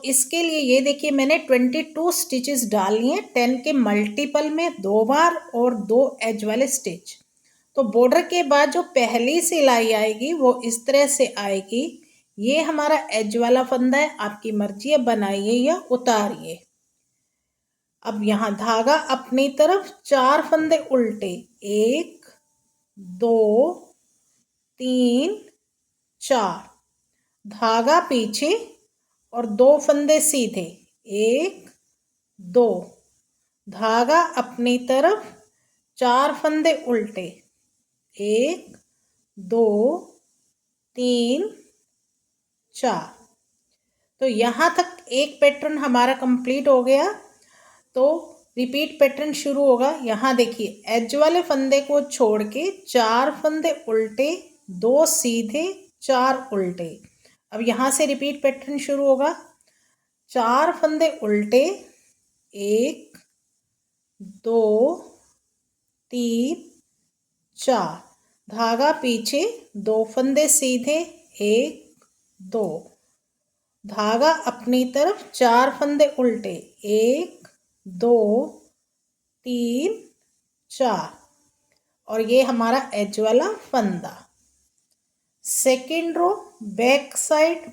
इसके लिए ये देखिए मैंने 22 स्टिचेस डाली हैं 10 के मल्टीपल में 2 बार और 2 एज वाले स्टिच। तो बॉर्डर के बाद जो पहली सिलाई आएगी वो इस तरह से आएगी। ये हमारा एज वाला फंदा है, आपकी मर्जी है बनाइए या उतारिए। अब यहाँ धागा अपनी तरफ 4 फंदे उल्टे, 1 2 3 4, धागा पीछे और 2 फंदे सीधे, 1 2, धागा अपनी तरफ 4 फंदे उल्टे, 1 2 3 4। तो यहाँ तक एक पैटर्न हमारा कंप्लीट हो गया। तो रिपीट पैटर्न शुरू होगा। यहाँ देखिए एज वाले फंदे को छोड़ के 4 फंदे उल्टे, 2 सीधे, 4 उल्टे। अब यहाँ से रिपीट पैटर्न शुरू होगा। 4 फंदे उल्टे, 1 2 3 4, धागा पीछे, 2 फंदे सीधे, 1 2, धागा अपनी तरफ 4 फंदे उल्टे, 1 2 3 4, और ये हमारा एज वाला फंदा। सेकेंड रो बैक साइड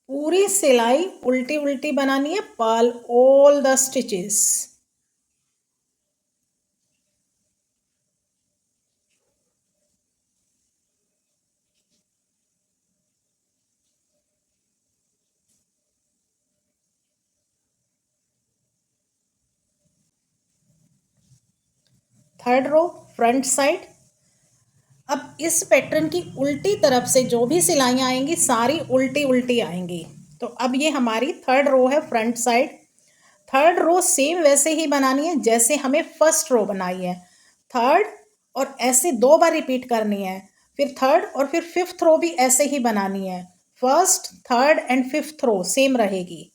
पूरी सिलाई उल्टी उल्टी बनानी है, purl all the stitches. Third row front side. अब इस पैटर्न की उल्टी तरफ से जो भी सिलाइयाँ आएंगी सारी उल्टी उल्टी आएंगी। तो अब ये हमारी थर्ड रो है front side. Third row same वैसे ही बनानी है जैसे हमें फर्स्ट रो बनाई है। थर्ड और ऐसे 2 बार रिपीट करनी है, फिर थर्ड और फिर फिफ्थ रो भी ऐसे ही बनानी है। First third and fifth row same रहेगी।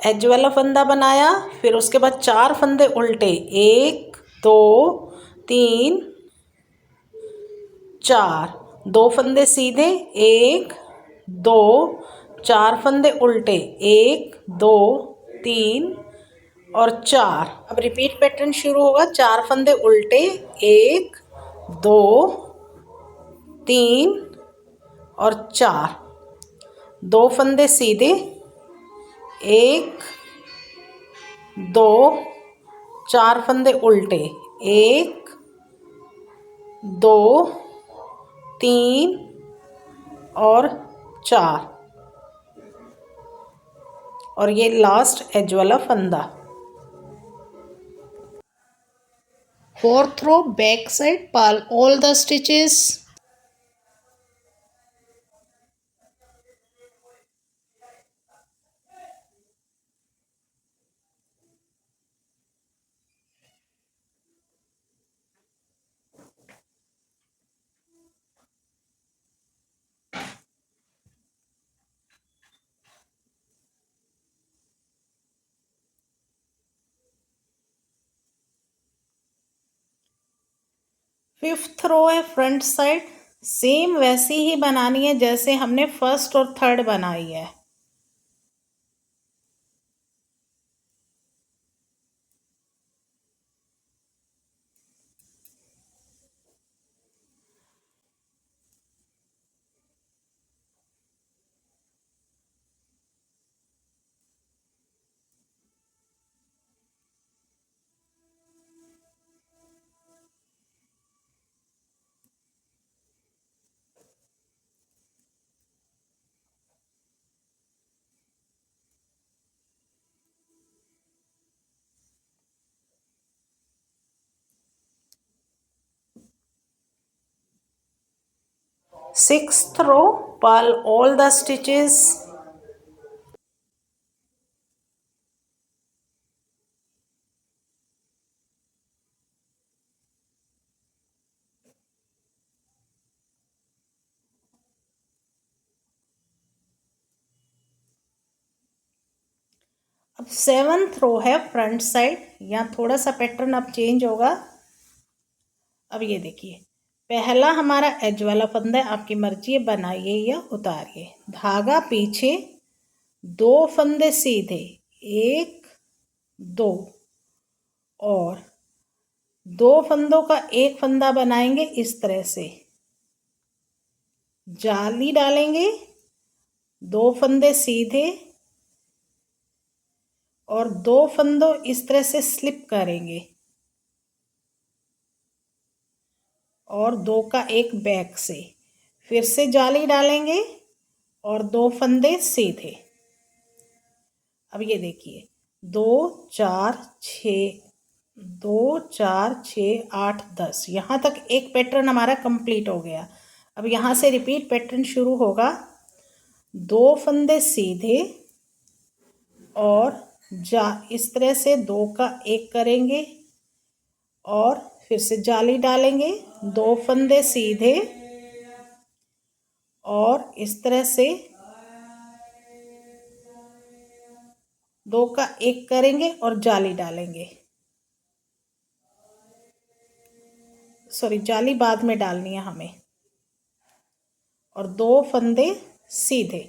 एज वाला फंदा बनाया, फिर उसके बाद 4 फंदे उल्टे, 1 2 3 4, 2 फंदे सीधे, 1 2, 4 फंदे उल्टे, 1 2 3 और 4। अब रिपीट पैटर्न शुरू होगा। 4 फंदे उल्टे, 1 2 3 और 4, 2 फंदे सीधे, 1 2, 4 फंदे उल्टे, 1 2 3 और 4, और ये लास्ट एज वाला फंदा। Fourth row back side purl all the stitches. Fifth row है फ्रंट साइड, सेम वैसी ही बनानी है जैसे हमने फर्स्ट और थर्ड बनाई है। Sixth row, purl all the stitches. अब सेवंथ रो है फ्रंट साइड। यहाँ थोड़ा सा पैटर्न अब चेंज होगा। अब ये देखिए पहला हमारा एज वाला फंदा है, आपकी मर्जी है बनाइए या उतारिए। धागा पीछे, 2 फंदे सीधे, 1 2, और 2 फंदों का एक फंदा बनाएंगे इस तरह से, जाली डालेंगे, 2 फंदे सीधे और 2 फंदों इस तरह से स्लिप करेंगे और 2 का एक बैक से, फिर से जाली डालेंगे और 2 फंदे सीधे। अब ये देखिए 2 4 6, 2 4 6 8 10, यहाँ तक एक पैटर्न हमारा कंप्लीट हो गया। अब यहाँ से रिपीट पैटर्न शुरू होगा। 2 फंदे सीधे और इस तरह से 2 का एक करेंगे और फिर से जाली डालेंगे, 2 फंदे सीधे और इस तरह से 2 का एक करेंगे और जाली डालेंगे। सॉरी, जाली बाद में डालनी है हमें। और 2 फंदे सीधे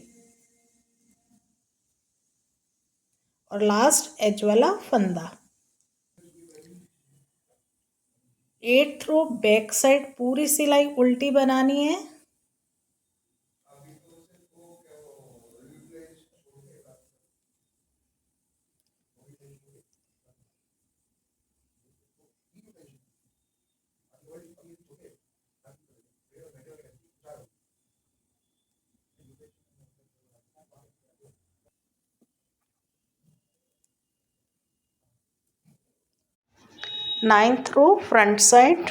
और लास्ट एज वाला फंदा। 8 रो बैक साइड पूरी सिलाई उल्टी बनानी है। नाइन्थ रो फ्रंट साइड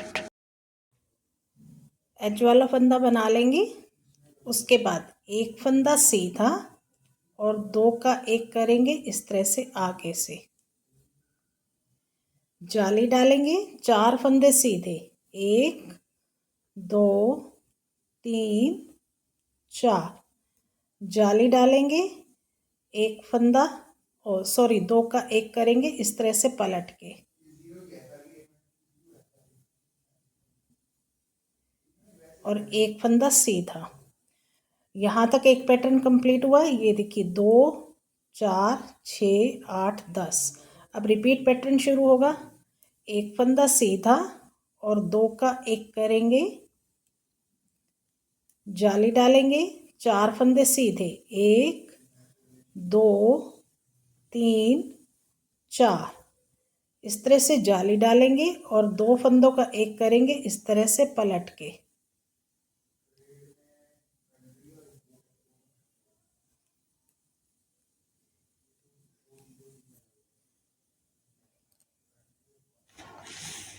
एज वाला फंदा बना लेंगे। उसके बाद एक फंदा सीधा और 2 का एक करेंगे इस तरह से आगे से, जाली डालेंगे, 4 फंदे सीधे, 1 2 3 4, जाली डालेंगे, एक फंदा और सॉरी 2 का एक करेंगे इस तरह से पलट के, और एक फंदा सीधा। यहाँ तक एक पैटर्न कंप्लीट हुआ। ये देखिए 2 4 6 8 10। अब रिपीट पैटर्न शुरू होगा। एक फंदा सीधा और 2 का एक करेंगे, जाली डालेंगे, 4 फंदे सीधे, 1 2 3 4, इस तरह से जाली डालेंगे और 2 फंदों का एक करेंगे इस तरह से पलट के।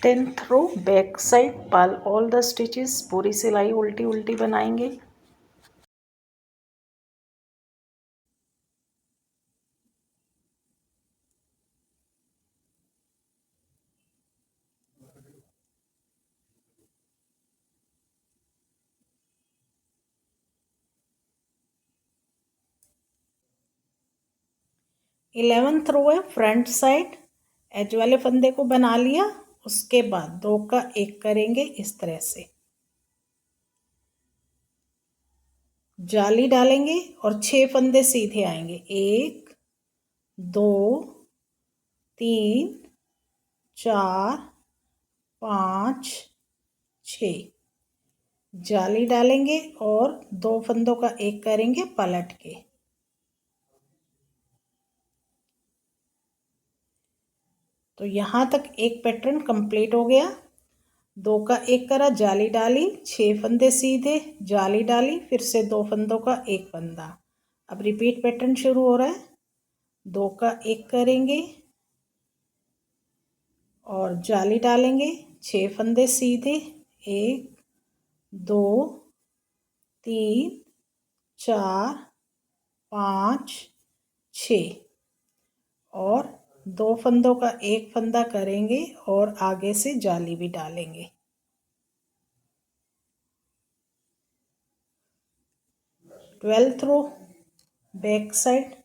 टेंथ रो बैक साइड पल ऑल द स्टिचेस, पूरी सिलाई उल्टी उल्टी बनाएंगे। इलेवेंथ रो है फ्रंट साइड, एज वाले फंदे को बना लिया। उसके बाद 2 का एक करेंगे इस तरह से, जाली डालेंगे और 6 फंदे सीधे आएंगे, 1 2 3 4 5 6, जाली डालेंगे और 2 फंदों का एक करेंगे पलट के। तो यहाँ तक एक पैटर्न कंप्लीट हो गया। 2 का एक करा, जाली डाली, 6 फंदे सीधे, जाली डाली, फिर से 2 फंदों का एक फंदा। अब रिपीट पैटर्न शुरू हो रहा है। 2 का एक करेंगे और जाली डालेंगे, 6 फंदे सीधे, 1 2 3 4 5 6, और 2 फंदों का एक फंदा करेंगे और आगे से जाली भी डालेंगे। ट्वेल्थ रो बैक साइड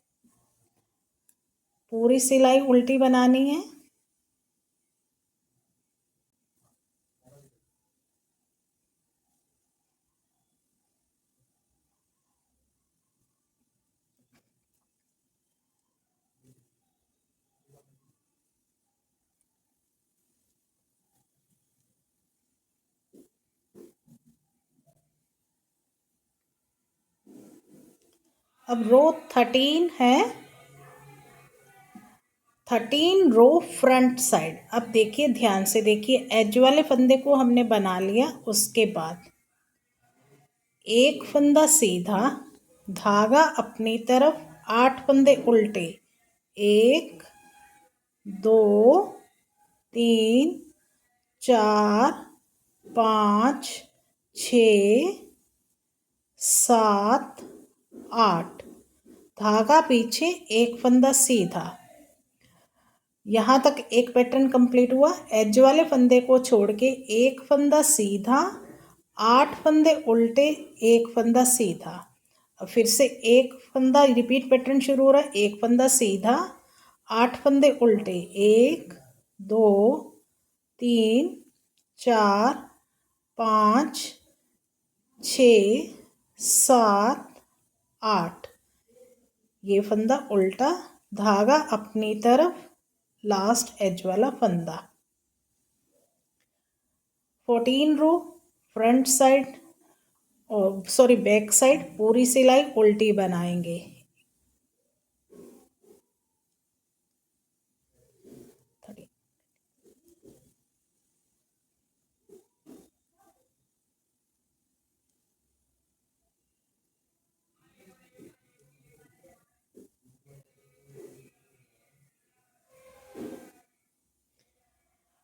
पूरी सिलाई उल्टी बनानी है। अब रो 13 है, 13 रो फ्रंट साइड। अब देखिए, ध्यान से देखिए, एज वाले फंदे को हमने बना लिया। उसके बाद एक फंदा सीधा, धागा अपनी तरफ, 8 फंदे उल्टे, 1 2 3 4 5 6 7 8, धागा पीछे, एक फंदा सीधा। यहाँ तक एक पैटर्न कंप्लीट हुआ। एज वाले फंदे को छोड़ के एक फंदा सीधा, 8 फंदे उल्टे, एक फंदा सीधा। अब फिर से एक फंदा, रिपीट पैटर्न शुरू हो रहा है। एक फंदा सीधा, 8 फंदे उल्टे, 1 2 3 4 5 6 7 8, ये फंदा उल्टा, धागा अपनी तरफ, लास्ट एज वाला फंदा। 14 row front side, sorry back side, पूरी सिलाई उल्टी बनाएंगे।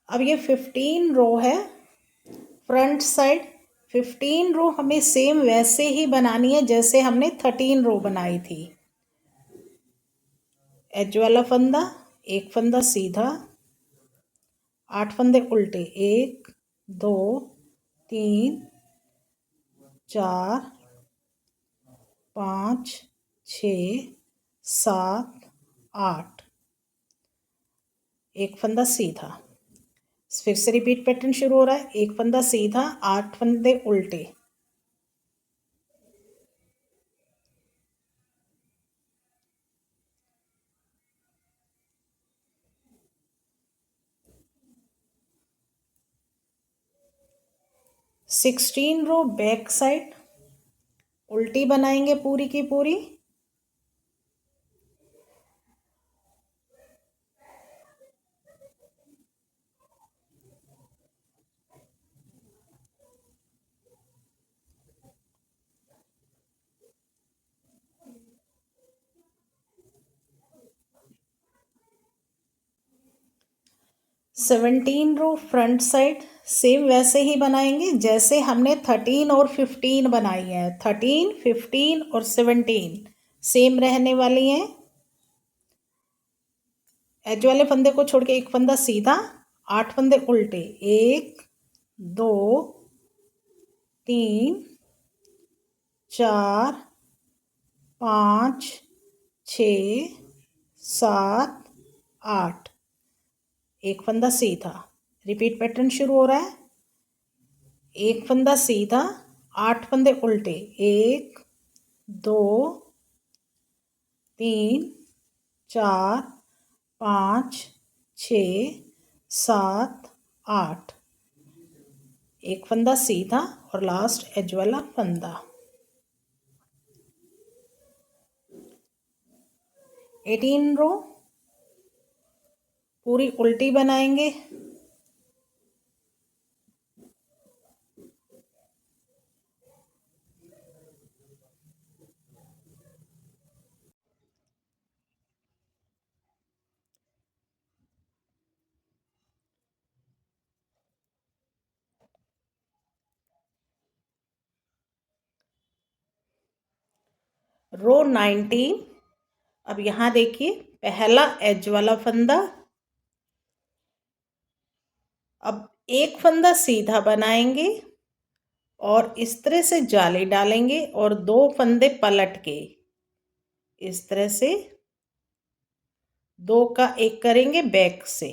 अब ये 15 रो है फ्रंट साइड। 15 रो हमें सेम वैसे ही बनानी है जैसे हमने 13 रो बनाई थी। एज वाला फंदा, एक फंदा सीधा, 8 फंदे उल्टे, 1 2 3 4 5 6 7 8, एक फंदा सीधा। फिर से रिपीट पैटर्न शुरू हो रहा है। एक फंदा सीधा, 8 फंदे उल्टे, सिक्सटीन रो बैक साइड, उल्टी बनाएंगे पूरी की पूरी। सेवनटीन रो फ्रंट साइड, सेम वैसे ही बनाएंगे जैसे हमने 13 और 15 बनाई है। 13 15 और 17 सेम रहने वाली हैं। एज वाले फंदे को छोड़ के एक फंदा सीधा, 8 फंदे उल्टे, 1 2 3 4 5 6 7 8, एक फंदा सीधा। रिपीट पैटर्न शुरू हो रहा है। एक फंदा सीधा, 8 फंदे उल्टे, 1 2 3 4 5 6 7 8, एक फंदा सीधा और लास्ट एज वाला फंदा। 18 रो पूरी उल्टी बनाएंगे। रो 19, अब यहाँ देखिए, पहला एज वाला फंदा। अब एक फंदा सीधा बनाएंगे और इस तरह से जाली डालेंगे और 2 फंदे पलट के इस तरह से 2 का एक करेंगे बैक से।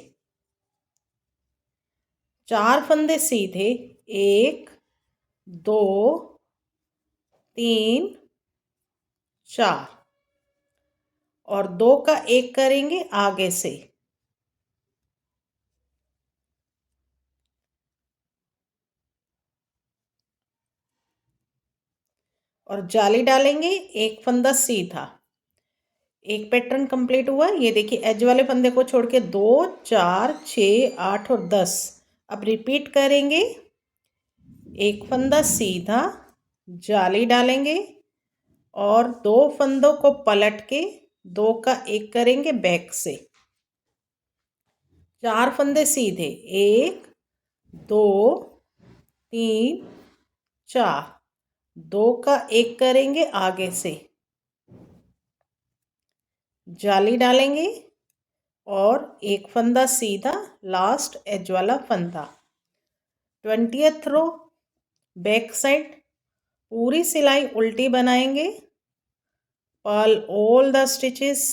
4 फंदे सीधे, 1 2 3 4, और 2 का एक करेंगे आगे से। और जाली डालेंगे, एक फंदा सीधा। एक पैटर्न कंप्लीट हुआ। ये देखिए एज वाले फंदे को छोड़ के 2, 4, 6, 8 और 10। अब रिपीट करेंगे। एक फंदा सीधा, जाली डालेंगे और 2 फंदों को पलट के 2 का एक करेंगे बैक से। 4 फंदे सीधे, 1, 2, 3, 4। 2 का एक करेंगे आगे से, जाली डालेंगे और एक फंदा सीधा, लास्ट एज वाला फंदा। 20th रो बैक साइड, पूरी सिलाई उल्टी बनाएंगे। Purl all the stitches.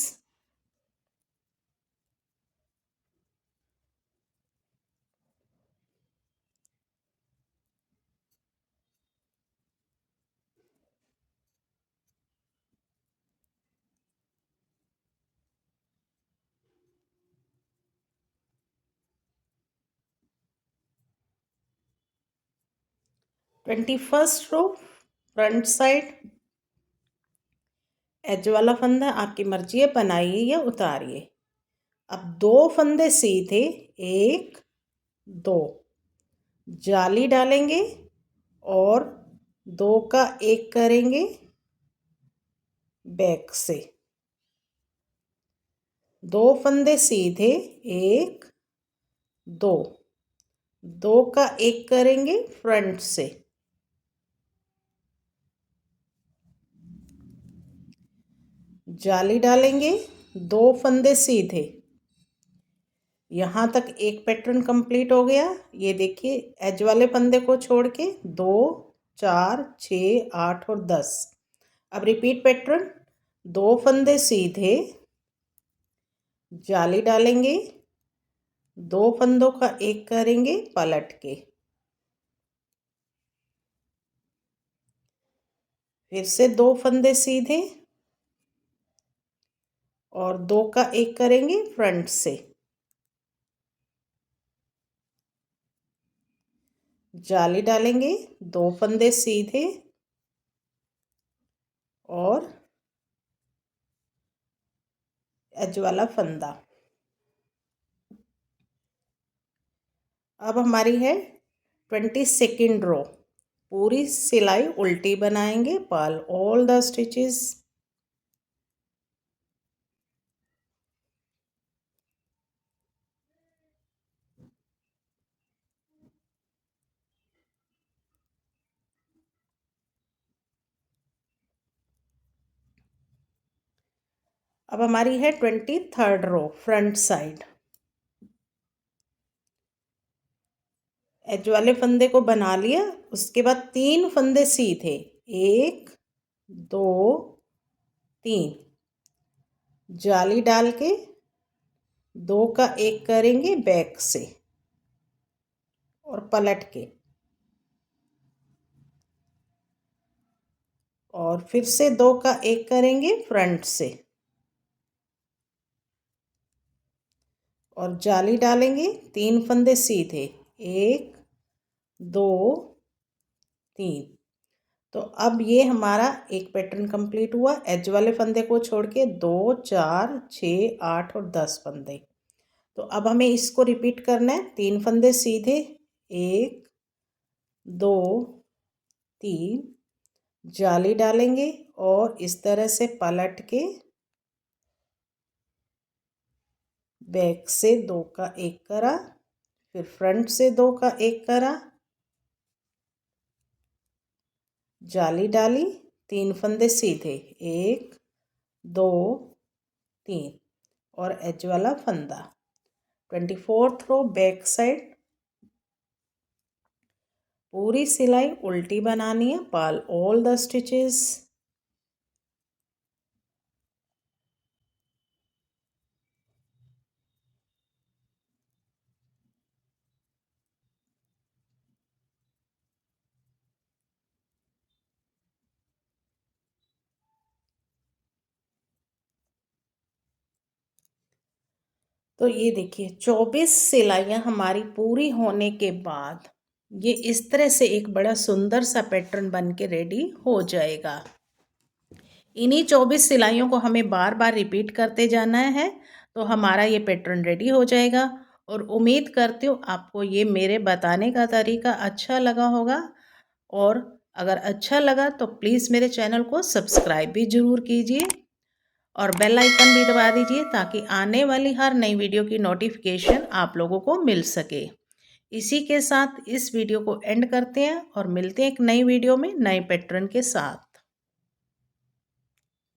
Twenty first row front side, edge वाला फंदा आपकी मर्जी है, बनाइए या उतारिए। अब 2 फंदे सीधे, 1, 2, जाली डालेंगे और 2 का एक करेंगे बैक से। 2 फंदे सीधे, 1, 2, 2 का एक करेंगे फ्रंट से। जाली डालेंगे, 2 फंदे सीधे। यहाँ तक एक पैटर्न कंप्लीट हो गया। ये देखिए एज वाले फंदे को छोड़ के 2, 4, 6, 8 और 10। अब रिपीट पैटर्न। 2 फंदे सीधे, जाली डालेंगे, 2 फंदों का एक करेंगे पलट के। फिर से 2 फंदे सीधे और 2 का एक करेंगे फ्रंट से। जाली डालेंगे, 2 फंदे सीधे और एज वाला फंदा। अब हमारी है 22nd रो। पूरी सिलाई उल्टी बनाएंगे। Purl all the stitches. अब हमारी है 23rd रो फ्रंट साइड। एज वाले फंदे को बना लिया। उसके बाद 3 फंदे सीधे, 1, 2, 3, जाली डाल के 2 का एक करेंगे बैक से और पलट के। और फिर से 2 का एक करेंगे फ्रंट से और जाली डालेंगे, 3 फंदे सीधे, 1, 2, 3। तो अब ये हमारा एक पैटर्न कंप्लीट हुआ। एज वाले फंदे को छोड़ के 2, 4, 6, 8 और 10 फंदे। तो अब हमें इसको रिपीट करना है। 3 फंदे सीधे, 1, 2, 3, जाली डालेंगे और इस तरह से पलट के बैक से 2 का एक करा, फिर फ्रंट से 2 का एक करा, जाली डाली, 3 फंदे सीधे, 1, 2, 3 और एज वाला फंदा। 24th रो बैक साइड। पूरी सिलाई उल्टी बनानी है। Purl all the stitches. तो ये देखिए 24 सिलाइयाँ हमारी पूरी होने के बाद ये इस तरह से एक बड़ा सुंदर सा पैटर्न बन के रेडी हो जाएगा। इन्हीं 24 सिलाइयों को हमें बार बार रिपीट करते जाना है तो हमारा ये पैटर्न रेडी हो जाएगा। और उम्मीद करती हूँ आपको ये मेरे बताने का तरीका अच्छा लगा होगा, और अगर अच्छा लगा तो प्लीज़ मेरे चैनल को सब्सक्राइब भी ज़रूर कीजिए और बेल आइकन भी दबा दीजिए ताकि आने वाली हर नई वीडियो की नोटिफिकेशन आप लोगों को मिल सके। इसी के साथ इस वीडियो को एंड करते हैं और मिलते हैं एक नई वीडियो में नए पैटर्न के साथ।